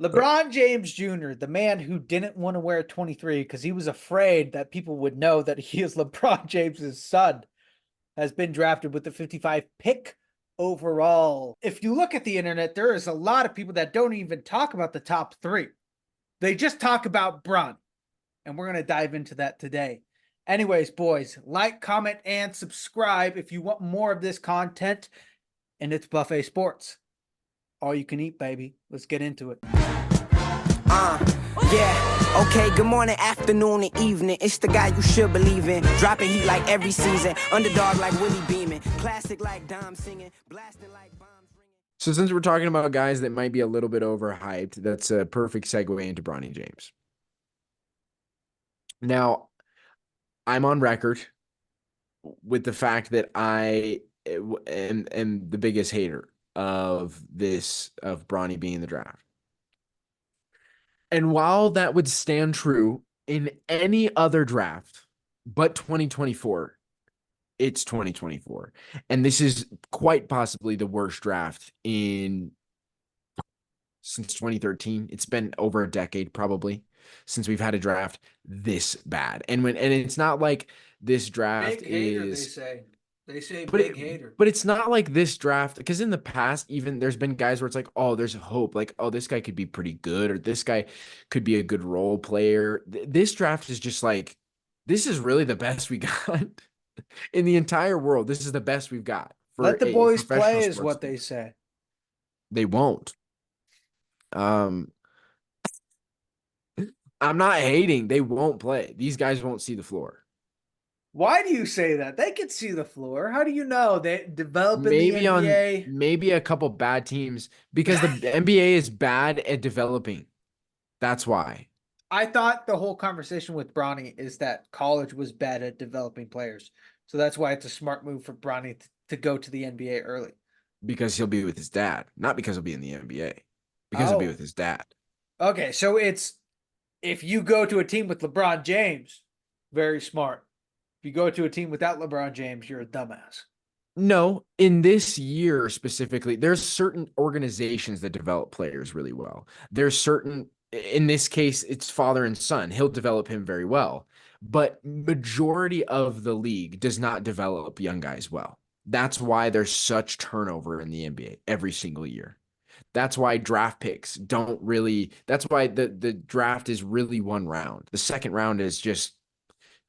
LeBron James Jr., the man who didn't want to wear 23 because he was afraid that people would know that he is LeBron James's son, has been drafted with the 55 pick overall. If you look at the internet, there is a lot of people that don't even talk about the top three. They just talk about Bron. And we're going to dive into that today. Anyways, boys, like, comment, and subscribe if you want more of this content. And it's Buffet Sports. All you can eat, baby. Let's get into it. Yeah, okay, good morning, afternoon, and evening. It's the guy you should believe in. Dropping heat like every season. Underdog like Willie Beeman. Classic like Dom singing. Blasting like bombs ringing. So since we're talking about guys that might be a little bit overhyped, that's a perfect segue into Bronny James. Now, I'm on record with the fact that I am the biggest hater of Bronny being in the draft. And while that would stand true in any other draft but 2024, it's 2024. And this is quite possibly the worst draft since 2013. It's been over a decade probably since we've had a draft this bad. And it's not like this draft Big hater, is they say but big hater. But it's not like this draft, because in the past, even there's been guys where it's like, oh, there's hope. Like, oh, this guy could be pretty good, or this guy could be a good role player. This draft is just like, this is really the best we got in the entire world. This is the best we've got for Let the a boys professional play is sports what team. they say. They won't. I'm not hating. They won't play. These guys won't see the floor. Why do you say that? They can see the floor. How do you know? They develop in the NBA. Maybe a couple bad teams, because the NBA is bad at developing. That's why. I thought the whole conversation with Bronny is that college was bad at developing players. So that's why it's a smart move for Bronny to go to the NBA early. Because he'll be with his dad, not because he'll be in the NBA. Because he'll be with his dad. Okay, so it's if you go to a team with LeBron James, very smart. If you go to a team without LeBron James, you're a dumbass. No, in this year specifically, there's certain organizations that develop players really well. There's certain, in this case, it's father and son. He'll develop him very well. But majority of the league does not develop young guys well. That's why there's such turnover in the NBA every single year. That's why draft picks don't really, that's why the draft is really one round. The second round is just,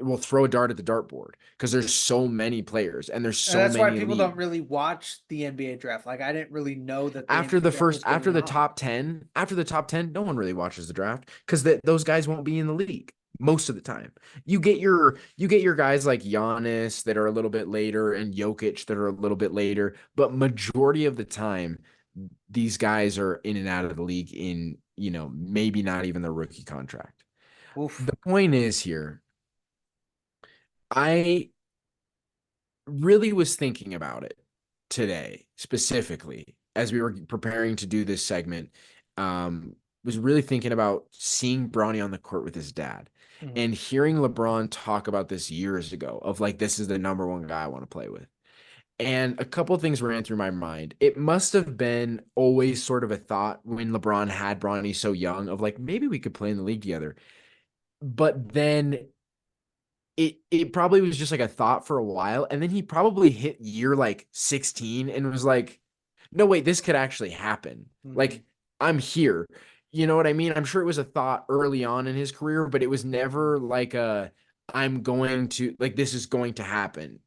we'll throw a dart at the dartboard because there's so many players and there's so And that's many why people leagues. don't really watch the NBA draft. Like I didn't really know that After the first, after the on. top 10, no one really watches the draft because those guys won't be in the league most of the time. You get your guys like Giannis that are a little bit later and Jokic that are a little bit later, but majority of the time, these guys are in and out of the league in, maybe not even the rookie contract. Oof. The point is here, I really was thinking about it today, specifically, as we were preparing to do this segment. Was really thinking about seeing Bronny on the court with his dad and hearing LeBron talk about this years ago of like, this is the number one guy I want to play with. And a couple of things ran through my mind. It must have been always sort of a thought when LeBron had Bronny so young of like, maybe we could play in the league together. But then it probably was just like a thought for a while. And then he probably hit year like 16 and was like, no, wait, this could actually happen. Like, I'm here. You know what I mean? I'm sure it was a thought early on in his career, but it was never like I'm going to, like, this is going to happen.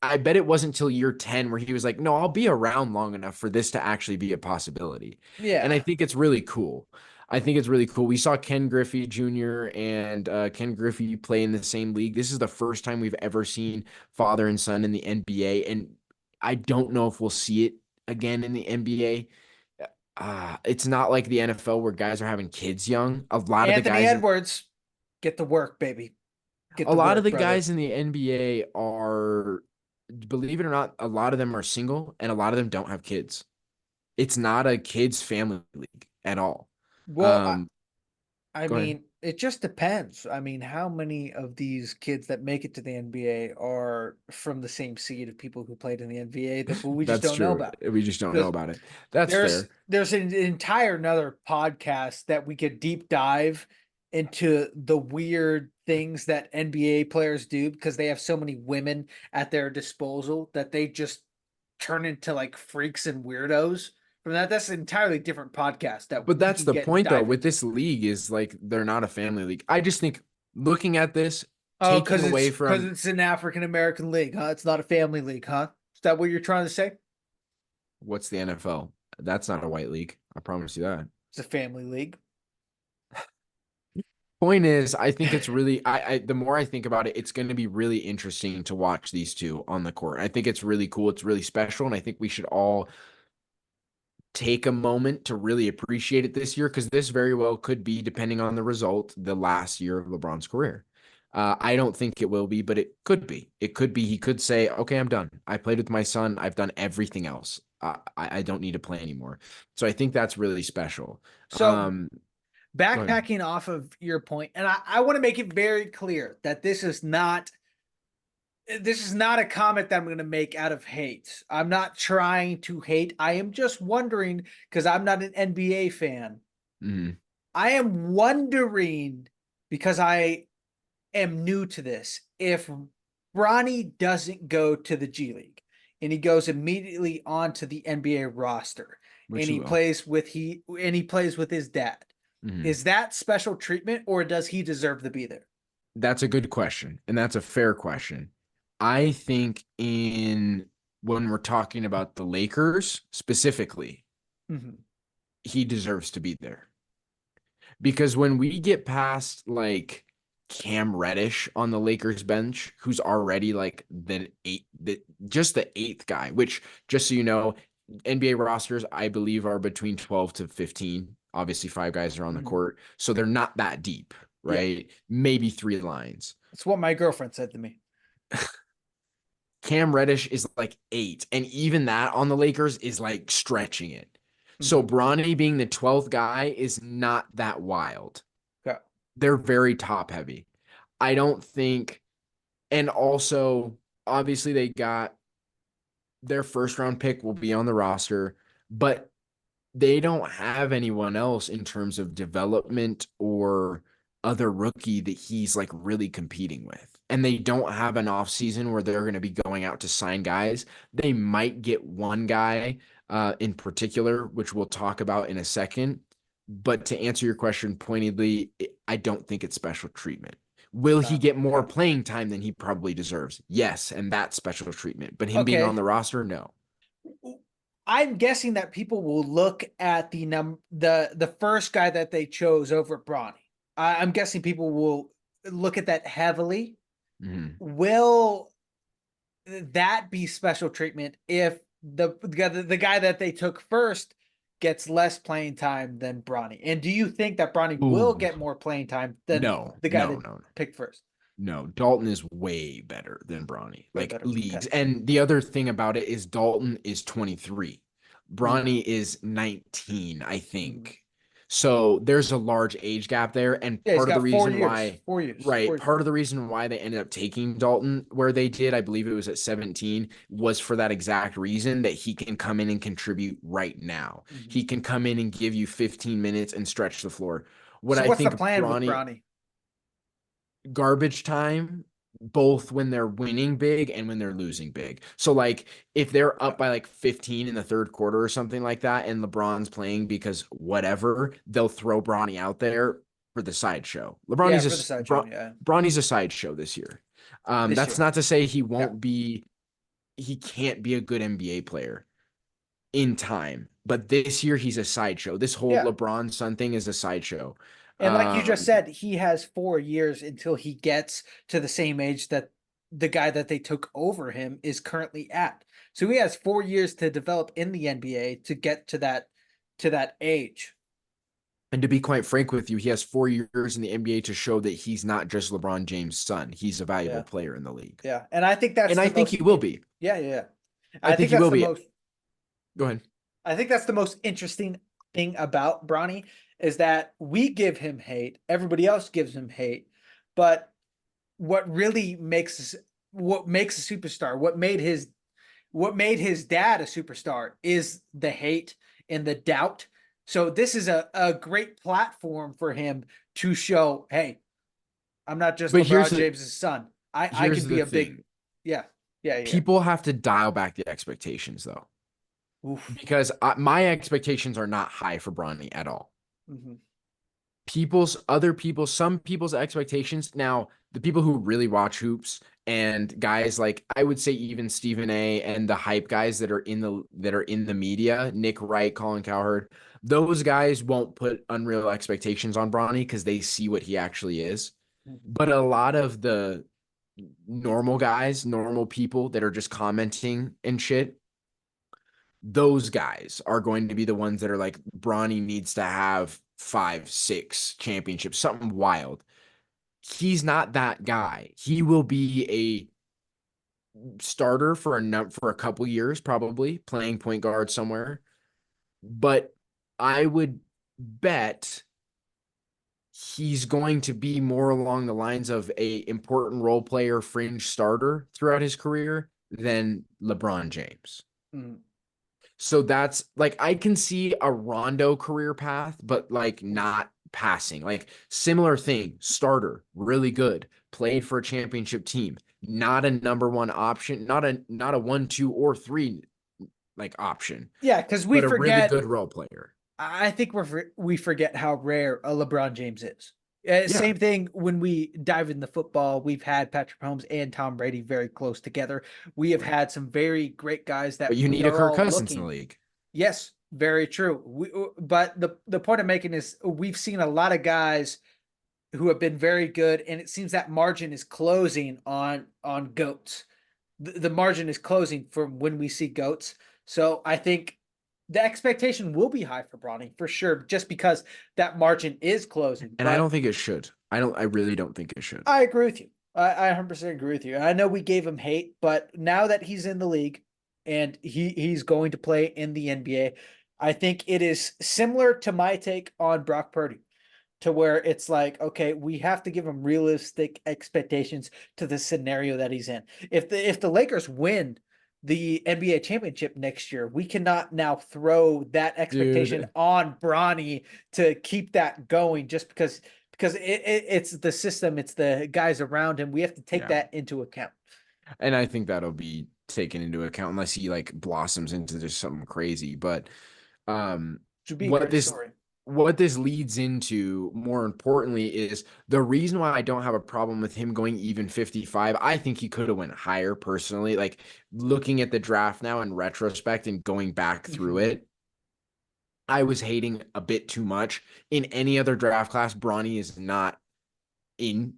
I bet it wasn't until year 10 where he was like, no, I'll be around long enough for this to actually be a possibility. Yeah. And I think it's really cool. We saw Ken Griffey Jr. and Ken Griffey play in the same league. This is the first time we've ever seen father and son in the NBA. And I don't know if we'll see it again in the NBA. It's not like the NFL where guys are having kids young. A lot of the guys, Edwards, get to work, baby. a lot of the guys in the NBA are, believe it or not, a lot of them are single and a lot of them don't have kids. It's not a kids family league at all. Well, I mean, It just depends. I mean, how many of these kids that make it to the NBA are from the same seed of people who played in the NBA that we just That's don't know true. about? We just don't know Because about it. That's fair. there's an entire another podcast that we could deep dive into the weird things that NBA players do because they have so many women at their disposal that they just turn into like freaks and weirdos. From that, that's an entirely different podcast that But we that's can the get and point, though, dive with into. this league is like they're not a family league. I just think looking at this, Oh, taking away because from it's an African American league, huh? It's not a family league, huh? Is that what you're trying to say? what's the NFL? That's not a white league. I promise you that. It's a family league. Point is, I think it's really I the more I think about it, it's going to be really interesting to watch these two on the court. I think it's really cool. It's really special, and I think we should all take a moment to really appreciate it this year because this very well could be, depending on the result, the last year of LeBron's career. I don't think it will be, but it could be. It could be. He could say, "Okay, I'm done. I played with my son. I've done everything else. I don't need to play anymore." So I think that's really special. So Go ahead. backpacking off of your point, and I want to make it very clear that this is not a comment that I'm going to make out of hate. I'm not trying to hate. I am just wondering because I'm not an NBA fan. Mhm. I am wondering because I am new to this. If Bronny doesn't go to the G League and he goes immediately onto the NBA roster Which and he he will. plays with his dad, Mhm. is that special treatment or does he deserve to be there? That's a good question, and that's a fair question. I think in when we're talking about the Lakers specifically, Mm-hmm. he deserves to be there. Because when we get past like Cam Reddish on the Lakers bench, who's already like just the eighth guy, which just so you know, NBA rosters, I believe, are between 12 to 15. Obviously, five guys are on the Mm-hmm. court. So they're not that deep, Yeah, right? Maybe three lines. that's what my girlfriend said to me. Cam Reddish is like eight. And even that on the Lakers is like stretching it. So Mm-hmm. Bronny being the 12th guy is not that wild. Yeah. They're very top heavy. I don't think, and also obviously they got their first round pick will be on the roster, but they don't have anyone else in terms of development or other rookie that he's like really competing with. And they don't have an offseason where they're going to be going out to sign guys. They might get one guy in particular, which we'll talk about in a second. But to answer your question pointedly, I don't think it's special treatment. Will he get more Okay. playing time than he probably deserves? Yes, and that's special treatment. But him being on Okay. the roster, no. I'm guessing that people will look at the first guy that they chose over Bronny. I'm guessing people will look at that heavily. Mm-hmm. Will that be special treatment if the guy that they took first gets less playing time than Bronny? And do you think that Bronny will Ooh, get more playing time than no, the guy no, that no, picked first? no. Dalton is way better than Bronny, Way like better leagues. potential. And the other thing about it is Dalton is 23. Mm-hmm. Bronny is 19, I Mm-hmm. think. So there's a large age gap there. And Yeah, he's part of the got 4 reason years. why, 4 years. right, 4 years. part of the reason why they ended up taking Dalton where they did, I believe it was at 17, was for that exact reason that he can come in and contribute right now. Mm-hmm. He can come in and give you 15 minutes and stretch the floor. What So I what's the think plan with Bronny Bronny? garbage time both when they're winning big and when they're losing big. So like if they're up by like 15 in the third quarter or something like that and LeBron's playing because whatever, they'll throw Bronny out there for the sideshow. Yeah, for the sideshow. Yeah, Bronny's a sideshow this year. this That's year. not to say Yeah. he can't be a good NBA player in time, but this year he's a sideshow. This whole Yeah. LeBron son thing is a sideshow. And like you just Um, said, he has 4 years until he gets to the same age that the guy that they took over him is currently at. So he has 4 years to develop in the NBA to get to that age. And to be quite frank with you, he has 4 years in the NBA to show that he's not just LeBron James' son. He's a valuable Yeah. player in the league. Yeah. And I think that's And I the think most he will be. yeah, yeah. I I think think he that's will the be. most Go ahead. I think that's the most interesting thing about Bronny is that we give him hate, everybody else gives him hate, but what really makes a superstar, what made his dad a superstar is the hate and the doubt. So this is a great platform for him to show, hey, I'm not just But LeBron James's son. I here's can be the a big, thing. yeah, yeah, yeah. People have to dial back the expectations though, Oof. because my expectations are not high for Bronny at all. Mhm. Some people's expectations. Now, the people who really watch hoops and guys like, I would say even Stephen A and the hype guys that are in the media, Nick Wright, Colin Cowherd, those guys won't put unreal expectations on Bronny because they see what he actually is. Mhm. But a lot of the normal guys, normal people that are just commenting and shit, those guys are going to be the ones that are like, Bronny needs to have 5, 6 championships, something wild. He's not that guy. He will be a starter for a couple years, probably playing point guard somewhere. But I would bet he's going to be more along the lines of a important role player, fringe starter throughout his career than LeBron James. Mhm. So that's like, I can see a Rondo career path, but like not passing. Like similar thing, starter, really good, played for a championship team, not a number one option, not a 1, 2, or 3 like option, Yeah, because we but a really forget. good role player. I think we forget how rare a LeBron James is. Yeah, Same thing when we dive into football. We've had Patrick Mahomes and Tom Brady very close together. We have right. had some very great guys But that you we need a are Kirk all Cousins in the looking. league. Yes, very true. But the point I'm making is we've seen a lot of guys who have been very good, and it seems that margin is closing on goats. The margin is closing from when we see goats. So I think the expectation will be high for Bronny for sure, just because that margin is closing. And I don't But think it should. I really don't think it should. I agree with you. I 100% agree with you. I know we gave him hate, but now that he's in the league and he's going to play in the NBA, I think it is similar to my take on Brock Purdy, to where it's like, okay, we have to give him realistic expectations to the scenario that he's in. If the Lakers win the NBA championship next year, we cannot now throw that expectation Dude, on Bronny to keep that going just because it's the system, it's the guys around him. We have to take yeah. that into account. And I think that'll be taken into account unless he like blossoms into just something crazy. But um Should be a what great this story. what this leads into more importantly is the reason why I don't have a problem with him going even 55. I think he could have went higher personally. Like looking at the draft now in retrospect and going back through Mhm. it, I was hating a bit too much. In any other draft class, Bronny in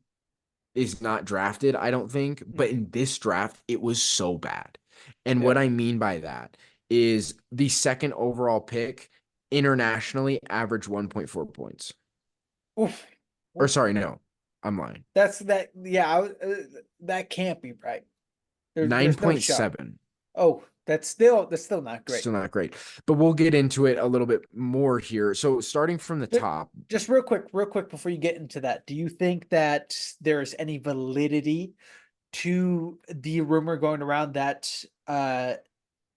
is not drafted, I don't think. But Mhm. in this draft, it was so bad. And Yeah. what I mean by that is the second overall pick internationally averaged 1.4 points. Oof. Or Oof. sorry, no, I'm lying. That's that. Yeah, that can't be right. There's no shot. 9.7. Oh, that's still not great. Still not great. But we'll get into it a little bit more here. So starting from the But top, just real quick before you get into that, do you think that there's any validity to the rumor going around that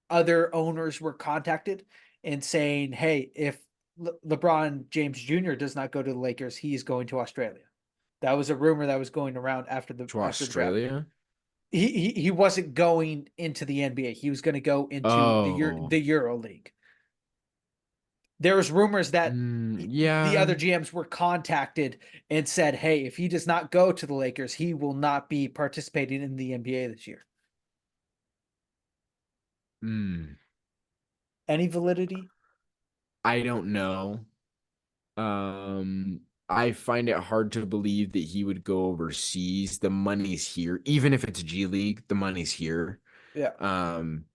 other owners were contacted and saying, "Hey, if LeBron James Jr. does not go to the Lakers, he's going to Australia." That was a rumor that was going around to after the draft. Australia. He wasn't going into the NBA. He was going to go into Oh, the Euro League. There was rumors that the yeah. other GMs were contacted and said, "Hey, if he does not go to the Lakers, he will not be participating in the NBA this year." Mm, Any validity? I don't know. I find it hard to believe that he would go overseas. The money's here. Even if it's G League, the money's here. Yeah, Um,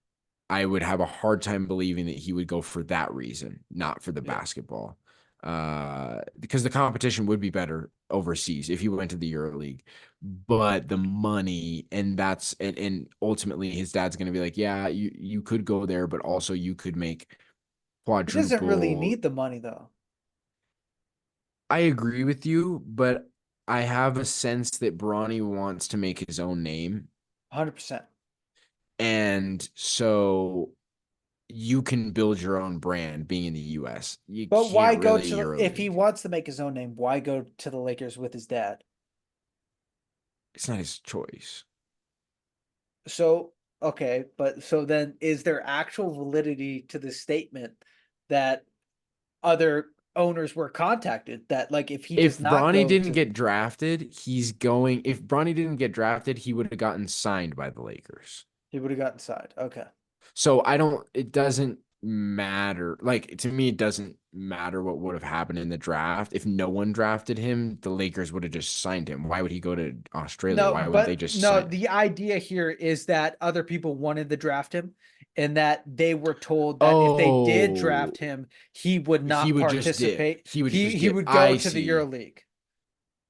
I would have a hard time believing that he would go for that reason, not for the yeah, basketball. Because the competition would be better overseas if he went to the Euro League. But the money and ultimately his dad's gonna be like, yeah, you could go there, but also you could make He doesn't really quadruple. need the money though. I agree with you, but I have a sense that Bronny wants to make his own name. 100%. And so you can build your own brand being in the US. You But why can't go really to if he EuroLeague. wants to make his own name, why go to the Lakers with his dad? It's not his choice. So, okay, but so then is there actual validity to the statement that other owners were contacted that like if he does If not Bronny go didn't to get drafted, he's going. If Bronny didn't get drafted, he would have gotten signed by the Lakers. he would have gotten signed. Okay. So I don't, it doesn't matter. Like to me, it doesn't matter what would have happened in the draft. If no one drafted him, the Lakers would have just signed him. Why would he go to Australia? No, Why wouldn't they but just no, sign? the idea here is that other people wanted to draft him and that they were told that if they did draft Oh, him, he would he not would just dip. participate. He would He just he dip. would go I to the see. EuroLeague.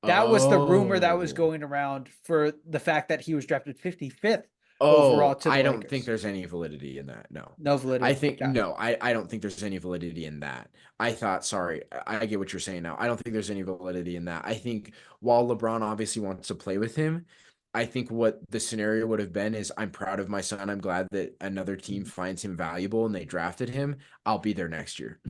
That was the rumor that was Oh. going around for the fact that he was drafted 55th overall Oh, to the I don't think Lakers. there's any validity in that. No. No I validity. think Gotcha. no, I don't think there's any validity in that. I thought, sorry, I get what you're saying now. I don't think there's any validity in that. I think while LeBron obviously wants to play with him, I think what the scenario would have been is I'm proud of my son. I'm glad that another team finds him valuable and they drafted him. I'll be there next year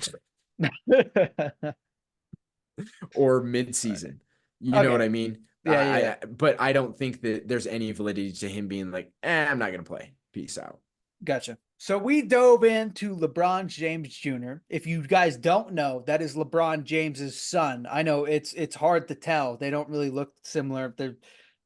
or mid-season. You know what Okay. I mean? Yeah, yeah, yeah. But I don't think that there's any validity to him being like, I'm not gonna play. Peace out. Gotcha. So we dove into LeBron James Jr. If you guys don't know, that is LeBron James's son. I know it's hard to tell. They don't really look similar. There's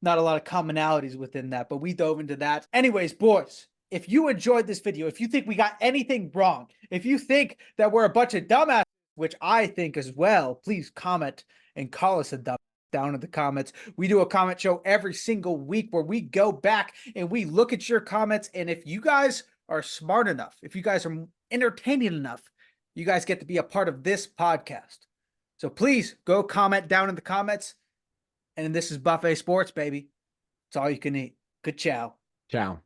not a lot of commonalities within that, but we dove into that. Anyways, boys, if you enjoyed this video, if you think we got anything wrong, if you think that we're a bunch of dumbasses, which I think as well, please comment and call us a dumb down in the comments. We do a comment show every single week where we go back and we look at your comments. And if you guys are smart enough, if you guys are entertaining enough, you guys get to be a part of this podcast. So please go comment down in the comments. And this is Buffet Sports, baby. It's all you can eat. Good chow. Ciao.